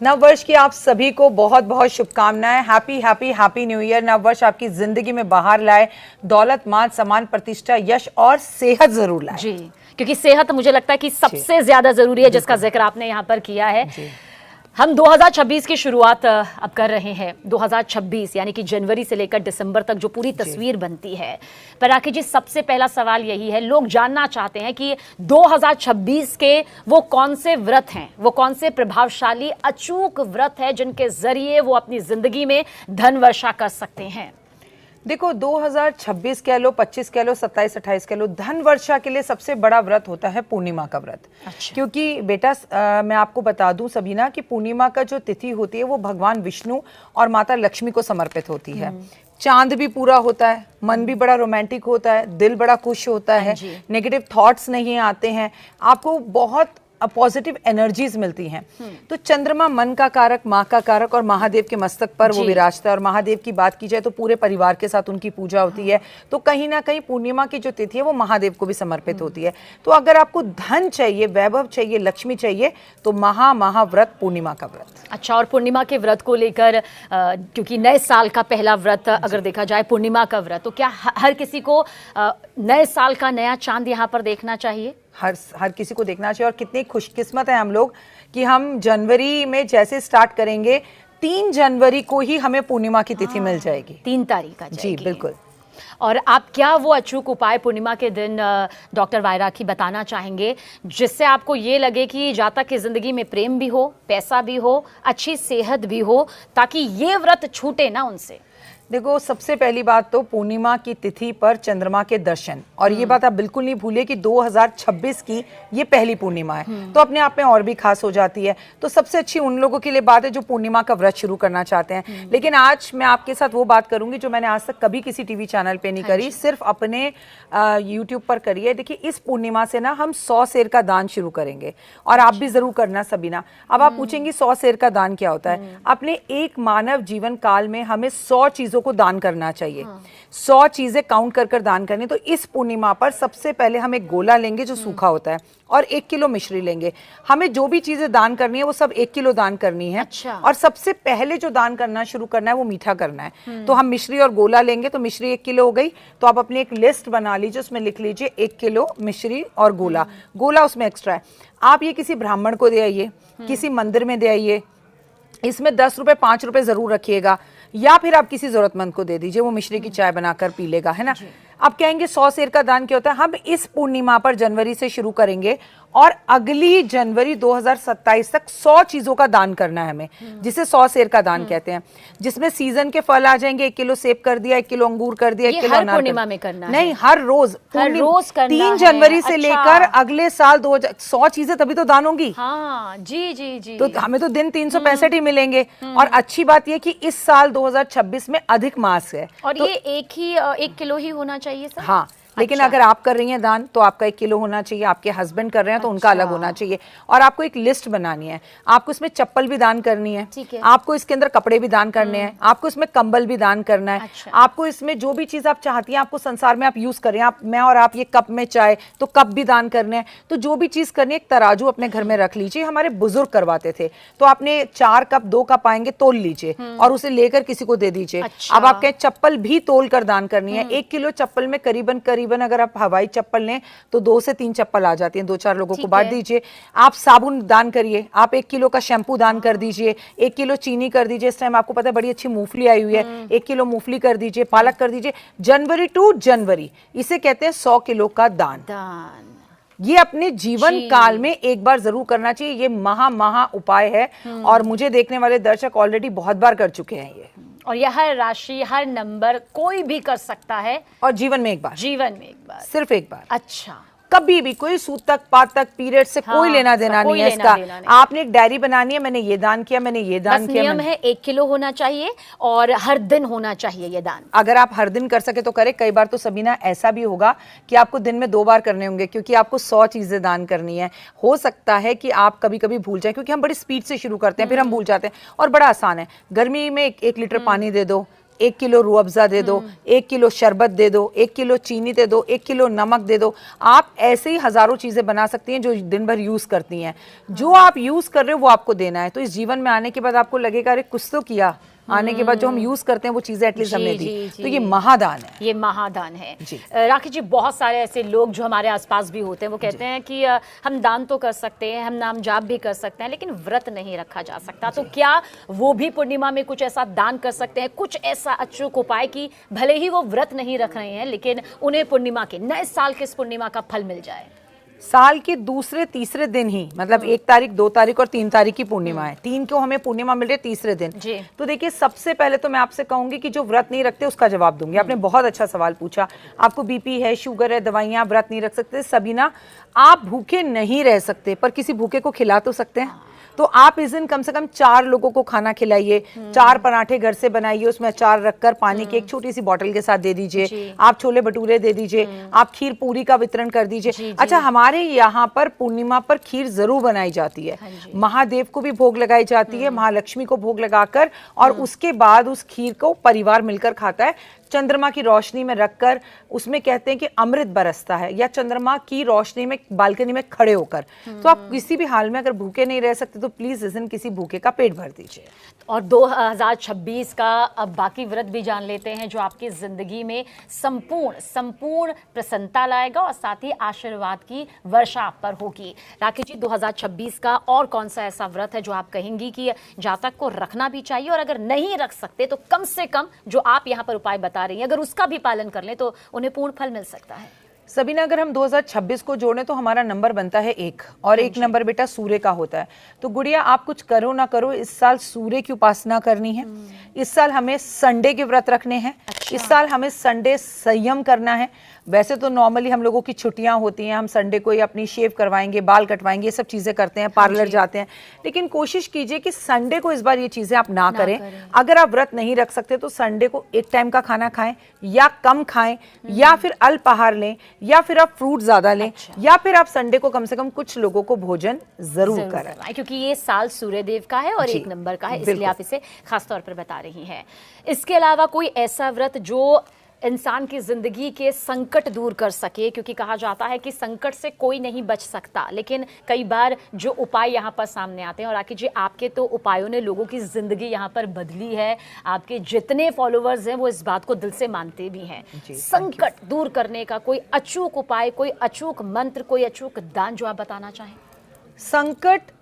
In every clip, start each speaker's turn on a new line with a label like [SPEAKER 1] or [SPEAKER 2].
[SPEAKER 1] नव वर्ष की आप सभी को बहुत बहुत शुभकामनाएं। Happy happy happy new year. नव वर्ष आपकी जिंदगी में बाहर लाए, दौलत, मान, सम्मान, प्रतिष्ठा, यश और सेहत जरूर लाए।
[SPEAKER 2] जी, क्योंकि सेहत मुझे लगता है कि सबसे ज्यादा जरूरी है, जिसका जिक्र आपने यहाँ पर किया है। हम 2026 की शुरुआत अब कर रहे हैं। 2026 यानी कि जनवरी से लेकर दिसंबर तक जो पूरी तस्वीर बनती है। पर राखी जी, सबसे पहला सवाल यही है, लोग जानना चाहते हैं कि 2026 के वो कौन से व्रत हैं, वो कौन से प्रभावशाली अचूक व्रत है जिनके जरिए वो अपनी जिंदगी में धन वर्षा कर सकते हैं।
[SPEAKER 1] देखो, 2026 कह लो, 25 कह लो, 27, 28 कह लो, धन वर्षा के लिए सबसे बड़ा व्रत होता है पूर्णिमा का व्रत।
[SPEAKER 2] अच्छा।
[SPEAKER 1] क्योंकि बेटा मैं आपको बता दूं सबीना कि पूर्णिमा का जो तिथि होती है वो भगवान विष्णु और माता लक्ष्मी को समर्पित होती है। चांद भी पूरा होता है, मन भी बड़ा रोमांटिक होता है, दिल बड़ा खुश होता है, नेगेटिव थॉट्स नहीं आते हैं, आपको बहुत पॉजिटिव एनर्जीज मिलती हैं। तो चंद्रमा मन का कारक, माँ का कारक और महादेव के मस्तक पर वो विराजता है। और महादेव की बात की जाए तो पूरे परिवार के साथ उनकी पूजा होती है। तो कहीं ना कहीं पूर्णिमा की जो तिथि है वो महादेव को भी समर्पित होती है। तो अगर आपको धन चाहिए, वैभव चाहिए, लक्ष्मी चाहिए, तो महाव्रत पूर्णिमा का व्रत।
[SPEAKER 2] अच्छा, और पूर्णिमा के व्रत को लेकर क्योंकि नए साल का पहला व्रत अगर देखा जाए पूर्णिमा का व्रत, तो क्या हर किसी को नए साल का नया चांद यहाँ पर देखना चाहिए?
[SPEAKER 1] हर किसी को देखना चाहिए। और कितनी खुशकिस्मत है हम लोग कि हम जनवरी में जैसे स्टार्ट करेंगे, 3 जनवरी को ही हमें पूर्णिमा की तिथि मिल जाएगी।
[SPEAKER 2] 3 तारीख का
[SPEAKER 1] जी बिल्कुल।
[SPEAKER 2] और आप क्या वो अचूक उपाय पूर्णिमा के दिन डॉक्टर वायराखी बताना चाहेंगे जिससे आपको ये लगे कि जातक की जिंदगी में प्रेम भी हो, पैसा भी हो, अच्छी सेहत भी हो, ताकि ये व्रत छूटे ना उनसे?
[SPEAKER 1] देखो, सबसे पहली बात तो पूर्णिमा की तिथि पर चंद्रमा के दर्शन। और ये बात आप बिल्कुल नहीं भूलिए कि 2026 की ये पहली पूर्णिमा है, तो अपने आप में और भी खास हो जाती है। तो सबसे अच्छी उन लोगों के लिए बात है जो पूर्णिमा का व्रत शुरू करना चाहते हैं। लेकिन आज मैं आपके साथ वो बात करूंगी जो मैंने आज तक कभी किसी टीवी चैनल पे नहीं करी, सिर्फ अपने यूट्यूब पर करी है। देखिए, इस पूर्णिमा से ना हम 100 सेर का दान शुरू करेंगे, और आप भी जरूर करना सबीना। अब आप पूछेंगी 100 सेर का दान क्या होता है? अपने एक मानव जीवन काल में हमें 100 चीजों को दान करना चाहिए। 100 चीजें काउंट कर कर दान करनी। तो इस पूर्णिमा पर सबसे पहले हम एक गोला लेंगे जो सूखा होता है, और 1 किलो मिश्री लेंगे। हमें जो भी चीजें दान करनी है वो सब 1 किलो दान करनी है।
[SPEAKER 2] अच्छा।
[SPEAKER 1] और सबसे पहले जो दान करना शुरू करना है वो मीठा करना है। तो हम मिश्री और गोला लेंगे। तो मिश्री 1 किलो हो गई, तो आप अपनी एक लिस्ट बना लीजिए, उसमें लिख लीजिए 1 किलो मिश्री और गोला। गोला उसमें एक्स्ट्रा है। आप ये किसी ब्राह्मण को दे आइए, किसी मंदिर में दे आइए। इसमें 10 रुपए 5 रुपए जरूर रखिएगा, या फिर आप किसी जरूरतमंद को दे दीजिए, वो मिश्री की चाय बनाकर पी लेगा, है ना। आप कहेंगे 100 सेर का दान क्या होता है? हम इस पूर्णिमा पर जनवरी से शुरू करेंगे और अगली जनवरी 2027 तक 100 चीजों का दान करना है हमें, जिसे 100 सेर का दान कहते हैं। जिसमें सीजन के फल आ जाएंगे। 1 किलो सेब कर दिया, 1 किलो अंगूर कर दिया, 1 किलो अनार।
[SPEAKER 2] पूर्णिमा में करना
[SPEAKER 1] नहीं, हर रोज
[SPEAKER 2] करना
[SPEAKER 1] 3 जनवरी से लेकर अगले साल 100 चीजें तभी तो दान होंगी।
[SPEAKER 2] हाँ, जी जी जी।
[SPEAKER 1] तो हमें तो दिन 365 ही मिलेंगे। और अच्छी बात यह कि इस साल 2026 में अधिक मास है,
[SPEAKER 2] और
[SPEAKER 1] तो
[SPEAKER 2] ये 1 किलो ही होना चाहिए सर?
[SPEAKER 1] हाँ, लेकिन अगर आप कर रही हैं दान तो आपका 1 किलो होना चाहिए। आपके हस्बैंड कर रहे हैं तो उनका अलग होना चाहिए। और आपको एक लिस्ट बनानी है। आपको इसमें चप्पल भी दान करनी है, आपको इसके अंदर कपड़े भी दान करने हैं, आपको इसमें कंबल भी दान करना है। आपको इसमें जो भी चीज आप चाहती हैं, आपको संसार में आप यूज करें, आप मैं और आप ये कप में चाय, तो कप भी दान करने हैं। तो जो भी चीज करनी है, एक तराजू अपने घर में रख लीजिए। हमारे बुजुर्ग करवाते थे, तो आपने 4 कप 2 कप आएंगे, तोल लीजिए और उसे लेकर किसी को दे दीजिए। अब आप कहें चप्पल भी तोल कर दान करनी है। 1 किलो चप्पल में करीबन अगर आप हवाई चप्पल लें तो 2 से 3 चप्पल आ जाती हैं। 2-4 लोगों को बांट दीजिए। आप साबुन दान करिए, आप 1 किलो का शैम्पू दान कर दीजिए, 1 किलो चीनी कर दीजिए। इस टाइम आपको पता है बड़ी अच्छी मूंगफली आई हुई है, 1 किलो मूंगफली कर दीजिए, पालक कर दीजिए। जनवरी टू जनवरी इसे कहते हैं 100 किलो का दान। ये अपने जीवन काल में एक बार जरूर करना चाहिए। ये महा उपाय है, और मुझे देखने वाले दर्शक ऑलरेडी बहुत बार कर चुके हैं ये।
[SPEAKER 2] और यह हर राशि, हर नंबर कोई भी कर सकता है,
[SPEAKER 1] और जीवन में एक बार, सिर्फ एक बार।
[SPEAKER 2] अच्छा,
[SPEAKER 1] कभी भी कोई सूतक पातक पीरियड से कोई लेना देना नहीं है इसका। आपने एक डायरी बनानी है, मैंने ये दान किया, मैंने ये दान किया।
[SPEAKER 2] नियम है 1 किलो होना चाहिए और हर दिन होना चाहिए ये दान।
[SPEAKER 1] अगर आप हर दिन कर सके तो करें। कई बार तो सबीना ऐसा भी होगा कि आपको दिन में 2 बार करने होंगे, क्योंकि आपको 100 चीजें दान करनी है। हो सकता है कि आप कभी कभी भूल जाए, क्योंकि हम बड़ी स्पीड से शुरू करते हैं, फिर हम भूल जाते हैं। और बड़ा आसान है, गर्मी में 1 लीटर पानी दे दो, 1 किलो रूह अफ़ज़ा दे दो, 1 किलो शरबत दे दो, 1 किलो चीनी दे दो, 1 किलो नमक दे दो। आप ऐसे ही हज़ारों चीज़ें बना सकती हैं जो दिन भर यूज़ करती हैं। जो आप यूज़ कर रहे हो वो आपको देना है। तो इस जीवन में आने के बाद आपको लगेगा अरे कुछ तो किया, आने के बाद जो हम यूज करते हैं वो चीजें एटलीस्ट हमने दी। तो ये महादान है,
[SPEAKER 2] ये महादान है। राखी जी, बहुत सारे ऐसे लोग जो हमारे आसपास भी होते हैं, वो कहते हैं कि हम दान तो कर सकते हैं, हम नाम जाप भी कर सकते हैं, लेकिन व्रत नहीं रखा जा सकता। तो क्या वो भी पूर्णिमा में कुछ ऐसा दान कर सकते हैं, कुछ ऐसा अचूक उपाय कि भले ही वो व्रत नहीं रख रहे हैं लेकिन उन्हें पूर्णिमा के, नए साल के इस पूर्णिमा का फल मिल जाए?
[SPEAKER 1] साल के दूसरे तीसरे दिन ही, मतलब 1 तारीख, 2 तारीख और 3 तारीख की पूर्णिमा है। 3 को हमें पूर्णिमा मिल रही है, तीसरे दिन। तो देखिए, सबसे पहले तो मैं आपसे कहूंगी कि जो व्रत नहीं रखते उसका जवाब दूंगी। आपने बहुत अच्छा सवाल पूछा। आपको बीपी है, शुगर है, दवाइयां, व्रत नहीं रख सकते। सबीना, आप भूखे नहीं रह सकते पर किसी भूखे को खिला तो सकते हैं। तो आप इस दिन कम से कम 4 लोगों को खाना खिलाइए। 4 पराठे घर से बनाइए, उसमें अचार रखकर पानी की एक छोटी सी बोतल के साथ दे दीजिए। आप छोले भटूरे दे दीजिए, आप खीर पूरी का वितरण कर दीजिए। अच्छा, हमारे यहाँ पर पूर्णिमा पर खीर जरूर बनाई जाती है। महादेव को भी भोग लगाई जाती है, महालक्ष्मी को भोग लगाकर, और उसके बाद उस खीर को परिवार मिलकर खाता है। चंद्रमा की रोशनी में रखकर, उसमें कहते हैं कि अमृत बरसता है, या चंद्रमा की रोशनी में बालकनी में खड़े होकर। तो आप किसी भी हाल में अगर भूखे नहीं रह सकते तो प्लीज इस दिन किसी भूखे का पेट भर दीजिए।
[SPEAKER 2] और 2026 का अब बाकी व्रत भी जान लेते हैं जो आपकी जिंदगी में संपूर्ण प्रसन्नता लाएगा और साथ ही आशीर्वाद की वर्षा आप पर होगी। राखी जी, 2026 का और कौन सा ऐसा व्रत है जो आप कहेंगी कि जातक को रखना भी चाहिए, और अगर नहीं रख सकते तो कम से कम जो आप यहाँ पर उपाय बता रही हैं, अगर उसका भी पालन कर लें तो उन्हें पूर्ण फल मिल सकता है?
[SPEAKER 1] सबीना, अगर हम 2026 को जोड़ें तो हमारा नंबर बनता है 1, और 1 नंबर बेटा सूर्य का होता है। तो गुड़िया, आप कुछ करो ना करो, इस साल सूर्य की उपासना करनी है। इस साल हमें संडे के व्रत रखने हैं। इस साल हमें संडे संयम करना है। वैसे तो नॉर्मली हम लोगों की छुट्टियां होती हैं, हम संडे को ही अपनी शेव करवाएंगे, बाल कटवाएंगे, ये सब चीजें करते हैं, पार्लर जाते हैं, लेकिन कोशिश कीजिए कि संडे को इस बार ये चीजें आप ना करें। अगर आप व्रत नहीं रख सकते तो संडे को 1 टाइम का खाना खाएं या कम खाएं, या फिर अल्पाहार लें, या फिर आप फ्रूट ज्यादा लें, या फिर आप संडे को कम से कम कुछ लोगों को भोजन जरूर करें,
[SPEAKER 2] क्योंकि ये साल सूर्यदेव का है और 1 नंबर का है, इसलिए आप इसे खासतौर पर बता रही हैं। इसके अलावा कोई ऐसा व्रत जो इंसान की जिंदगी के संकट दूर कर सके, क्योंकि कहा जाता है कि संकट से कोई नहीं बच सकता, लेकिन कई बार जो उपाय यहाँ पर सामने आते हैं, और राखी जी, आपके तो उपायों ने लोगों की जिंदगी यहाँ पर बदली है। आपके जितने फॉलोवर्स हैं वो इस बात को दिल से मानते भी हैं। संकट दूर करने का कोई अचूक उपाय, कोई अचूक मंत्र, कोई अचूक दान जो आप बताना चाहें?
[SPEAKER 1] संकट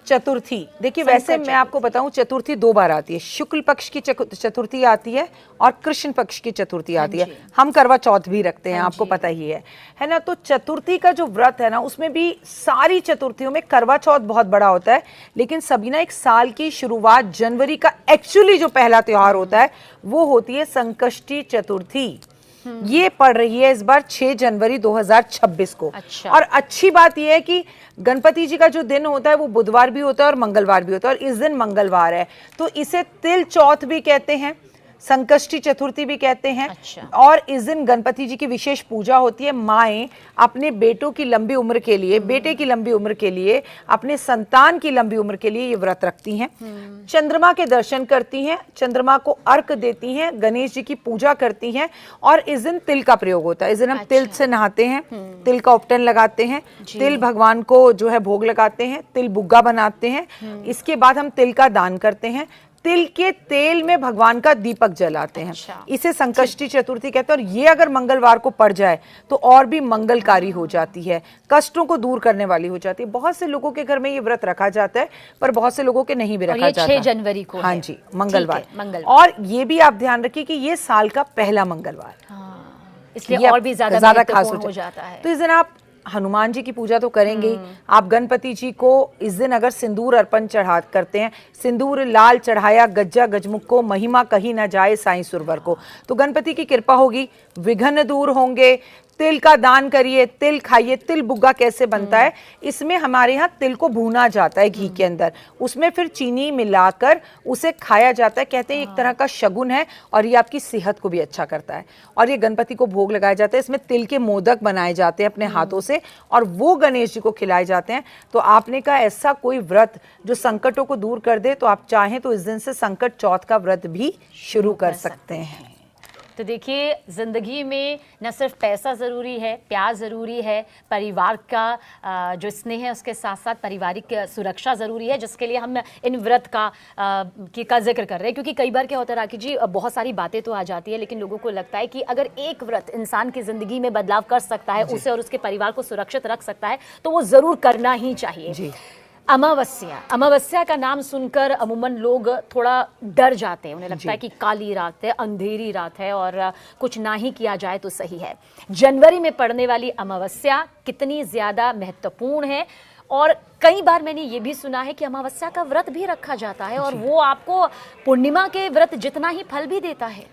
[SPEAKER 1] चतुर्थी, देखिए वैसे मैं आपको बताऊं, चतुर्थी 2 बार आती है। शुक्ल पक्ष की चतुर्थी आती है और कृष्ण पक्ष की चतुर्थी आती है। हम करवा चौथ भी रखते हैं, आपको पता ही है ना। तो चतुर्थी का जो व्रत है ना, उसमें भी सारी चतुर्थियों में करवा चौथ बहुत बड़ा होता है, लेकिन सभी ना एक साल की शुरुआत, जनवरी का एक्चुअली जो पहला त्योहार होता है वो होती है संकष्टी चतुर्थी। ये पड़ रही है इस बार 6 जनवरी 2026 को।
[SPEAKER 2] अच्छा।
[SPEAKER 1] और अच्छी बात यह है कि गणपति जी का जो दिन होता है वो बुधवार भी होता है और मंगलवार भी होता है, और इस दिन मंगलवार है, तो इसे तिल चौथ भी कहते हैं, संकष्टी चतुर्थी भी कहते हैं।
[SPEAKER 2] अच्छा।
[SPEAKER 1] और इस दिन गणपति जी की विशेष पूजा होती है। माएँ अपने बेटों की लंबी उम्र के लिए, बेटे की लंबी उम्र के लिए, अपने संतान की लंबी उम्र के लिए ये व्रत रखती हैं। चंद्रमा के दर्शन करती हैं, चंद्रमा को अर्घ देती हैं, गणेश जी की पूजा करती हैं, और इस दिन तिल का प्रयोग होता है। इस दिन हम तिल से नहाते हैं, तिल का उपटन लगाते हैं, तिल भगवान को जो है भोग लगाते हैं, तिल बुग्गा बनाते हैं। इसके बाद हम तिल का दान करते हैं, तिल के तेल में भगवान का दीपक जलाते हैं। इसे संकष्टी चतुर्थी कहते हैं। और ये अगर मंगलवार को पड़ जाए तो और भी मंगलकारी हो जाती है, कष्टों को दूर करने वाली हो जाती है। बहुत से लोगों के घर में ये व्रत रखा जाता है, पर बहुत से लोगों के नहीं भी रखा जाता।
[SPEAKER 2] 6 जनवरी को,
[SPEAKER 1] हाँ जी, मंगलवार। और ये भी आप ध्यान रखिए कि ये साल का पहला मंगलवार,
[SPEAKER 2] इसलिए और भी ज्यादा खास हो जाता है।
[SPEAKER 1] तो इस दिन आप हनुमान जी की पूजा तो करेंगे, आप गणपति जी को इस दिन अगर सिंदूर अर्पण चढ़ा करते हैं, सिंदूर लाल चढ़ाया गज्जा गजमुख को, महिमा कहीं ना जाए साईं सुरवर को, तो गणपति की कृपा होगी, विघ्न दूर होंगे, तिल का दान करिए, तिल खाइए। तिल बुग्गा कैसे बनता है, इसमें हमारे यहाँ तिल को भूना जाता है घी के अंदर, उसमें फिर चीनी मिलाकर उसे खाया जाता है। कहते हैं एक तरह का शगुन है और ये आपकी सेहत को भी अच्छा करता है। और ये गणपति को भोग लगाया जाता है। इसमें तिल के मोदक बनाए जाते हैं अपने हाथों से और वो गणेश जी को खिलाए जाते हैं। तो आपने कहा ऐसा कोई व्रत जो संकटों को दूर कर दे, तो आप चाहें तो इस दिन से संकट चौथ का व्रत भी शुरू कर सकते हैं।
[SPEAKER 2] तो देखिए, जिंदगी में न सिर्फ पैसा ज़रूरी है, प्यार ज़रूरी है, परिवार का जो स्नेह है उसके साथ साथ पारिवारिक सुरक्षा ज़रूरी है, जिसके लिए हम इन व्रत का जिक्र कर रहे हैं। क्योंकि कई बार क्या होता है राखी जी, बहुत सारी बातें तो आ जाती है, लेकिन लोगों को लगता है कि अगर एक व्रत इंसान की ज़िंदगी में बदलाव कर सकता है, उसे और उसके परिवार को सुरक्षित रख सकता है, तो वो ज़रूर करना ही चाहिए। अमावस्या का नाम सुनकर अमूमन लोग थोड़ा डर जाते हैं, उन्हें लगता है कि काली रात है, अंधेरी रात है और कुछ ना ही किया जाए तो सही है। जनवरी में पड़ने वाली अमावस्या कितनी ज्यादा महत्वपूर्ण है, और कई बार मैंने ये भी सुना है कि अमावस्या का व्रत भी रखा जाता है और वो आपको पूर्णिमा के व्रत जितना ही फल भी देता है,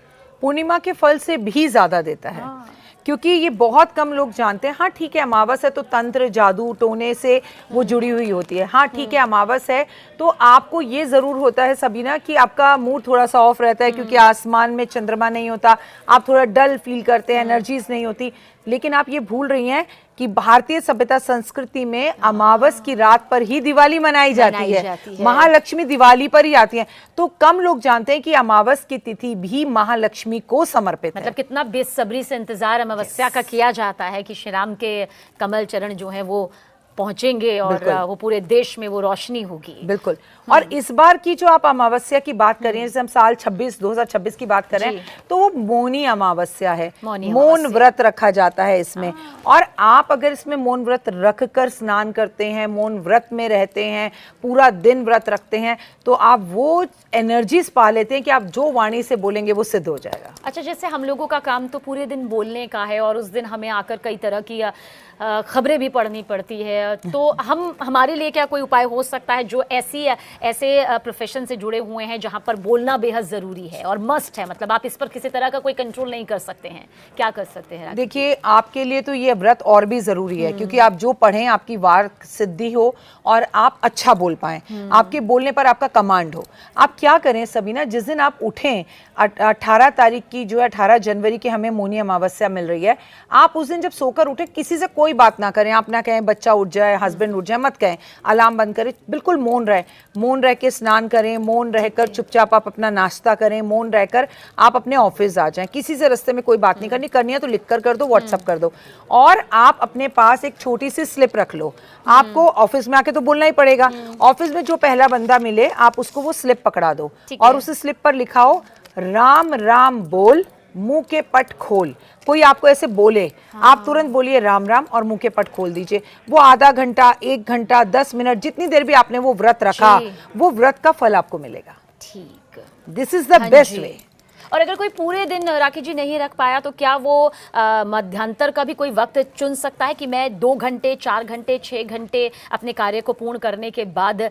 [SPEAKER 1] पूर्णिमा के फल से भी ज्यादा देता है। क्योंकि ये बहुत कम लोग जानते हैं। हाँ ठीक है, अमावस है तो तंत्र जादू टोने से वो जुड़ी हुई होती है। हाँ ठीक है, अमावस है तो आपको ये जरूर होता है सबीना कि आपका मूड थोड़ा सा ऑफ रहता है, क्योंकि आसमान में चंद्रमा नहीं होता, आप थोड़ा डल फील करते हैं, एनर्जीज नहीं होती। लेकिन आप ये भूल रही हैं कि भारतीय सभ्यता संस्कृति में अमावस की रात पर ही दिवाली मनाई जाती है। महालक्ष्मी दिवाली पर ही आती है। तो कम लोग जानते हैं कि अमावस की तिथि भी महालक्ष्मी को समर्पित है।
[SPEAKER 2] मतलब कितना बेसब्री से इंतजार अमावस्या का किया जाता है कि श्री राम के कमल चरण जो है वो पहुंचेंगे और वो पूरे देश में वो रोशनी होगी।
[SPEAKER 1] बिल्कुल। और इस बार की जो आप अमावस्या की बात करें, जैसे हम साल 2026 की बात करें, तो वो मौनी अमावस्या है। मौन व्रत रखा जाता है इसमें। और आप अगर इसमें मौन व्रत रख कर स्नान करते हैं, मौन व्रत में रहते हैं, पूरा दिन व्रत रखते हैं, तो आप वो एनर्जीज पा लेते हैं कि आप जो वाणी से बोलेंगे वो सिद्ध हो जाएगा।
[SPEAKER 2] अच्छा, जैसे हम लोगों का काम तो पूरे दिन बोलने का है और उस दिन हमें आकर कई तरह की खबरें भी पढ़नी पड़ती है, तो हमारे लिए क्या कोई उपाय हो सकता है जो ऐसे प्रोफेशन से जुड़े हुए हैं जहां पर बोलना बेहद जरूरी है और मस्ट है, मतलब आप इस पर किसी तरह का कोई कंट्रोल नहीं कर सकते हैं, क्या कर सकते हैं?
[SPEAKER 1] देखिए, आपके लिए तो ये व्रत और भी जरूरी है, क्योंकि आप जो पढ़ें आपकी वाक सिद्धि हो और आप अच्छा बोल पाएं, आपके बोलने पर आपका कमांड हो। आप क्या करें सबीना, जिस दिन आप उठें, 18 तारीख की जो है 18 जनवरी की हमें मौनी अमावस्या मिल रही है, आप उस दिन जब सोकर उठे किसी से कोई बात ना करें। आप ना कहें बच्चा उठ जाए, हस्बैंड उठ जाए, मत कहें, अलार्म बंद करें, बिल्कुल मौन रहे। मौन रह के स्नान करें, मौन रहकर चुपचाप आप अपना नाश्ता करें, मौन रहकर आप अपने ऑफिस आ जाएं। किसी से रास्ते में कोई बात नहीं करनी है तो लिख कर दो, व्हाट्सअप कर दो। और आप अपने पास एक छोटी सी स्लिप रख लो। आपको ऑफिस में आके तो बोलना ही पड़ेगा, ऑफिस में जो पहला बंदा मिले आप उसको वो स्लिप पकड़ा दो और उस स्लिप पर लिखा हो, राम राम बोल मुंह के पट खोल। कोई आपको ऐसे बोले, आप तुरंत बोलिए राम राम और मुंह के पट खोल दीजिए। वो आधा घंटा, 1 घंटा, 10 मिनट, जितनी देर भी आपने वो व्रत रखा, वो व्रत का फल आपको मिलेगा।
[SPEAKER 2] ठीक,
[SPEAKER 1] this is the best way.
[SPEAKER 2] और अगर कोई पूरे दिन राखी जी नहीं रख पाया, तो क्या वो मध्यांतर का भी कोई वक्त चुन सकता है कि मैं 2 घंटे, 4 घंटे, 6 घंटे अपने कार्य को पूर्ण करने के बाद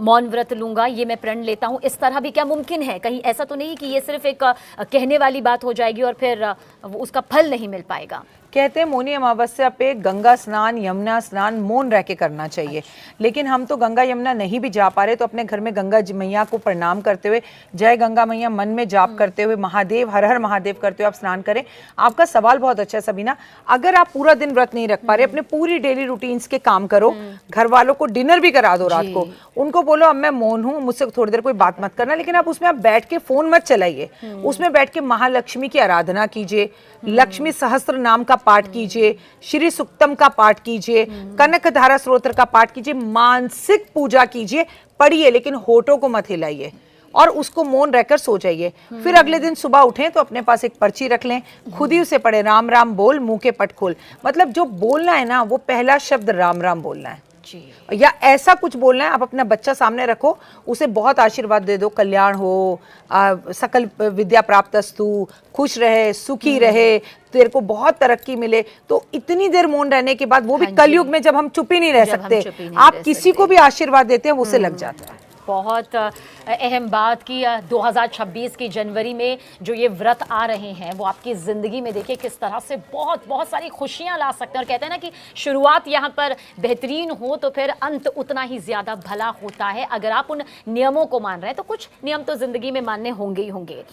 [SPEAKER 2] मौन व्रत लूंगा, ये मैं प्रण लेता हूँ, इस तरह भी क्या मुमकिन है? कहीं ऐसा तो नहीं कि ये सिर्फ एक कहने वाली बात हो जाएगी और फिर उसका फल नहीं मिल पाएगा?
[SPEAKER 1] कहते हैं मौनी अमावस्या पे गंगा स्नान, यमुना स्नान मौन रह के करना चाहिए। लेकिन हम तो गंगा यमुना नहीं भी जा पा रहे, तो अपने घर में गंगा मैया को प्रणाम करते हुए, जय गंगा मैया मन में जाप करते हुए, महादेव हर हर महादेव करते हुए आप स्नान करें। आपका सवाल बहुत अच्छा है सबीना। अगर आप पूरा दिन व्रत नहीं रख पा रहे, अपने पूरी डेली रूटीन्स के काम करो, घर वालों को डिनर भी करा दो रात को, उनको बोलो अब मैं मौन हूँ, मुझसे थोड़ी देर कोई बात मत करना, लेकिन आप उसमें आप बैठ के फोन मत चलाइए, उसमें बैठ के महालक्ष्मी की आराधना कीजिए, लक्ष्मी सहस्त्र नाम का पाठ कीजिए, श्री सुक्तम का पाठ कीजिए, कनक धारा स्तोत्र का पाठ कीजिए, मानसिक पूजा कीजिए, पढ़िए, लेकिन होठों को मत हिलाइए और उसको मौन रहकर सो जाइए। फिर अगले दिन सुबह उठें तो अपने पास एक पर्ची रख लें, खुद ही उसे पढ़े, राम राम बोल मुंह के पट खोल। मतलब जो बोलना है ना, वो पहला शब्द राम राम बोलना है, या ऐसा कुछ बोलना है। आप अपना बच्चा सामने रखो, उसे बहुत आशीर्वाद दे दो, कल्याण हो, सकल विद्या प्राप्तस्तु, खुश रहे, सुखी रहे, तेरे को बहुत तरक्की मिले। तो इतनी देर मौन रहने के बाद, वो भी कलयुग में जब हम चुप ही नहीं रह सकते, आप किसी को भी आशीर्वाद देते हैं, वो उसे लग जाता है।
[SPEAKER 2] बहुत अहम बात कि 2026 की जनवरी में जो ये व्रत आ रहे हैं वो आपकी ज़िंदगी में देखिए किस तरह से बहुत बहुत सारी खुशियां ला सकते हैं। और कहते हैं ना कि शुरुआत यहाँ पर बेहतरीन हो तो फिर अंत उतना ही ज़्यादा भला होता है। अगर आप उन नियमों को मान रहे हैं तो कुछ नियम तो ज़िंदगी में मानने होंगे ही होंगे।